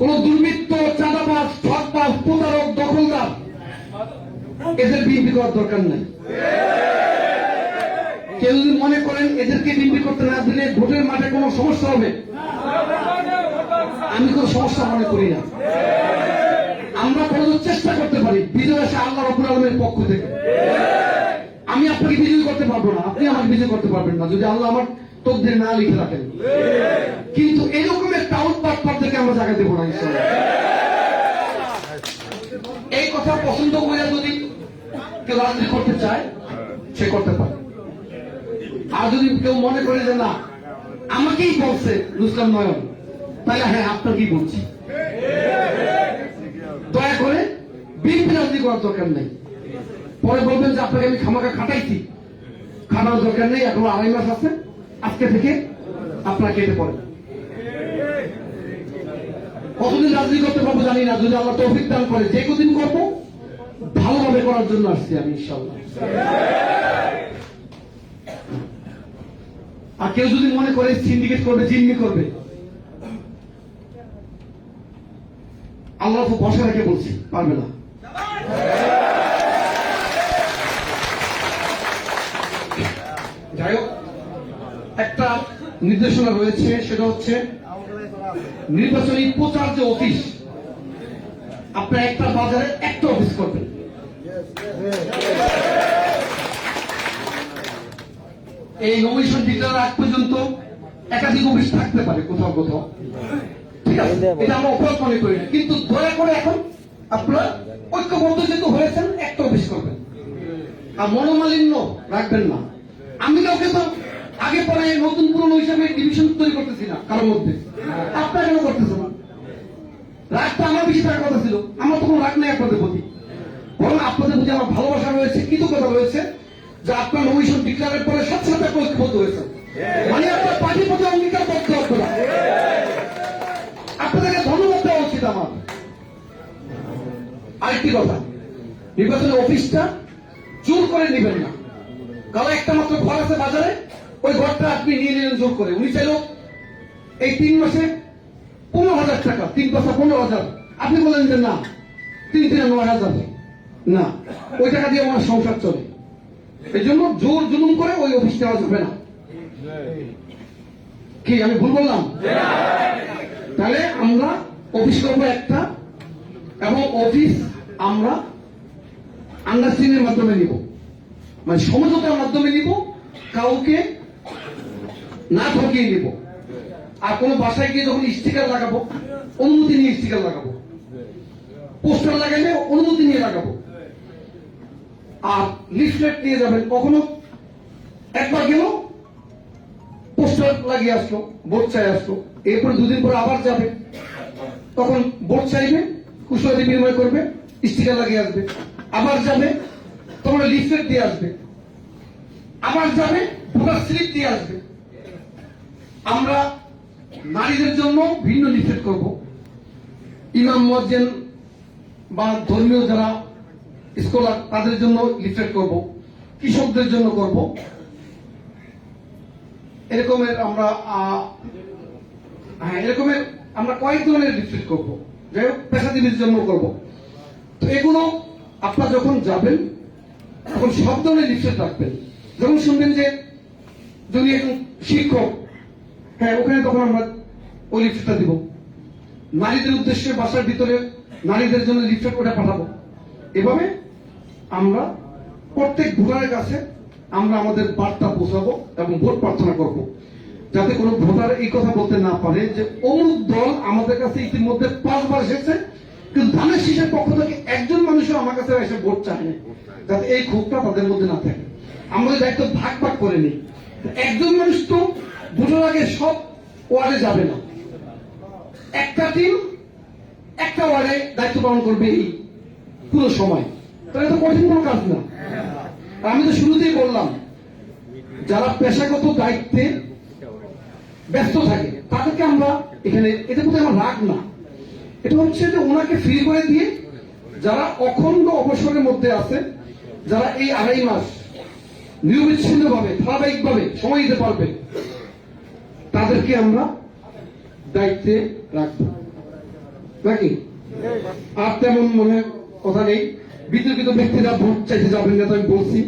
কোন দুর্বৃত্ত, চাঁদাবাজ, ঠকবাজ, প্রতারক, দখলদার এদের বিএনপি করার দরকার নাই। কেউ যদি মনে করেন এদেরকে বিএনপি করতে না দিলে ভোটের মাঠে কোনো সমস্যা হবে, আমি কোনো সমস্যা মনে করি না। আমরা কোনো চেষ্টা করতে পারি, বিজয় আসে আল্লাহ রাব্বুল আলামিনের পক্ষ থেকে। আমি আপনাকে বিজয় করতে পারবো না, আপনি আমাকে বিজয় করতে পারবেন না যদি আল্লাহ আমার তকদিরে না লিখে রাখেন। কিন্তু এরকমের টাউট পাটপাট থেকে আমরা জায়গা দেবো না ইনশাআল্লাহ। এই কথা পছন্দ করে যদি কেউ রাজনীতি করতে চায় সে করতে পারে। আর যদি কেউ মনে করে যে না আমাকেই বলছে রুস্তম নয়ন, তাহলে হ্যাঁ আপনাকেই বলছি। দয়া করে বিএনপি রাজনীতি করার দরকার নেই। পরে বলবেন যে আপনাকে আমি খামাকা খাটাইছি, খাটানোর দরকার নেই, এখন 2.5 মাস আছে, আজকে থেকে আপনারা কেটে পড়েন। কতদিন রাজনীতি করতে পারবো জানি না, যদি আল্লাহ তৌফিক দান করে যে কদিন করবো ভালোভাবে করার জন্য আসছি আমি ইনশাআল্লাহ। আর কেউ যদি মনে করে সিন্ডিকেট করবে, জিম্মি করবে, আল্লাহ তো বসে রেখে বলছি পারবে না। যাই হোক, একটা নির্দেশনা রয়েছে, সেটা হচ্ছে নির্বাচনী প্রচার যে অফিস, আপনার একটা বাজারে একটা অফিস করবেন। এই নমিনেশন ডিক্লেয়ার আগ পর্যন্ত একাধিক অফিস থাকতে পারে কোথাও কোথাও, ঠিক আছে, এটা আমরা অপরাধ মনে করি না। কিন্তু দয়া করে এখন আপনারা ঐক্যবদ্ধ যেহেতু হয়েছেন একটা অফিস করবেন, আর মনোমালিন্য রাখবেন না। আমি কাউকে তো আগে পরে নতুন পুরনো হিসাবে ডিভিশন তৈরি করতেছি না কারোর মধ্যে, আপনারা কেন করতেছেন? রাগটা আমার বেশি থাকার কথা ছিল, আমার তো কোনো রাগ নেই আপনাদের প্রতি, বরং আপনাদের প্রতি আমার ভালোবাসা রয়েছে, কৃতজ্ঞতা রয়েছে যে আপনার নমিনেশন ডিক্লেয়ারের পরে সাথে সাথে ঐক্যবদ্ধ হয়েছে, মানে আপনার পার্টির প্রতি অঙ্গীকার করতে আপনারা। আপনাদেরকে ধন্যবাদ দেওয়া উচিত আমার। আরেকটি কথা, নির্বাচনের অফিসটা জোর করে নেবেন না। কারণ একটা মাত্র ঘর আছে বাজারে, ওই ঘরটা আপনি নিয়ে নিলেন জোর করে। উনি চাইল এই 3 মাসে 15,000 টাকা, 3 পয়সা 15,000, আপনি বললেন যে না 3 দিনে 9,000, না ওই টাকা দিয়ে আমার সংসার চলে। এই জন্য জোর জুলুম করে ওই অফিস দেওয়া যাবে না। কি আমি ভুল বললাম? তাহলে আমরা অফিস করবো একটা, এবং অফিস আমরা আন্ডারস্ট্যান্ডিং এর মাধ্যমে নিব, মানে সমঝোতার মাধ্যমে নিব, কাউকে না ঠকিয়ে নিব। আর কোন বাসায় গিয়ে যখন স্টিকার লাগাবো অনুমতি নিয়ে স্টিকার লাগাবো, পোস্টার লাগাইলে অনুমতি নিয়ে লাগাবো। আর লিফলেট নিয়ে যাবেন, কখনো একবার গেল পোস্টার লাগিয়ে আসলো, ভোট চাই আসলো, এরপরে 2 দিন পরে আবার যাবে, তখন ভোট চাইবে, কুশলাদি বিনিময় করবে, স্টিকার লাগিয়ে আসবে, আবার যাবে, তখন লিফলেট দিয়ে আসবে, আবার যাবে, ভোটার স্লিপ দিয়ে আসবে। আমরা নারীদের জন্য ভিন্ন লিফলেট করব, ইমাম মুয়াজ্জিন বা ধর্মীয় যারা স্কলার তাদের জন্য লিফলেট করব, কৃষকদের জন্য করব, এরকমের আমরা এরকমের আমরা কয়েক ধরনের লিফলেট করব, যাই হোক পেশাজীবীর জন্য করব। তো এগুলো আপনারা যখন যাবেন তখন সব ধরনের লিফলেট রাখবেন। যখন শুনবেন যে যদি একজন শিক্ষক, হ্যাঁ ওখানে তখন আমরা ওই লিফলেটটা দিব। নারীদের উদ্দেশ্যে বাসার ভিতরে নারীদের জন্য লিফলেট ওটা পাঠাবো। এভাবে আমরা প্রত্যেক ভোটারের কাছে আমরা আমাদের বার্তা পৌঁছাবো এবং ভোট প্রার্থনা করব, যাতে কোনো ভোটার এই কথা বলতে না পারে যে অমুক দল আমাদের কাছে ইতিমধ্যে 5 বার এসেছে, কিন্তু ধানের শীষের পক্ষ থেকে একজন মানুষও আমার কাছে এসে ভোট চায়নি, যাতে এই ক্ষোভটা তাদের মধ্যে না থাকে। আমরা দায়িত্ব ভাগ ভাগ করে নিই। একজন মানুষ তো ভোটার আগে সব ওয়ার্ডে যাবে না, একটা টিম একটা ওয়ার্ডে দায়িত্ব পালন করবে এই পুরো সময়, তাহলে তো কঠিন কোনো কাজ না। আমি তো শুরুতেই বললাম, যারা পেশাগত দায়িত্বে ব্যস্ত থাকে তাদেরকে আমরা এখানে, এটা কোথাও আমার রাগ না, এটা হচ্ছে যে ওনাকে ফ্রি করে দিয়ে যারা অখণ্ড অবসরের মধ্যে আছে, যারা এই 2.5 মাস নিরবিচ্ছিন্ন ভাবে ধারাবাহিক ভাবে সময় দিতে পারবে, তাদেরকে আমরা দায়িত্বে রাখবো। নাকি? আর তেমন মনে হয় কথা নেই। বিতর্কিত ব্যক্তিরা ভোট চাইতে যাবেন না, তো আমি বলছি।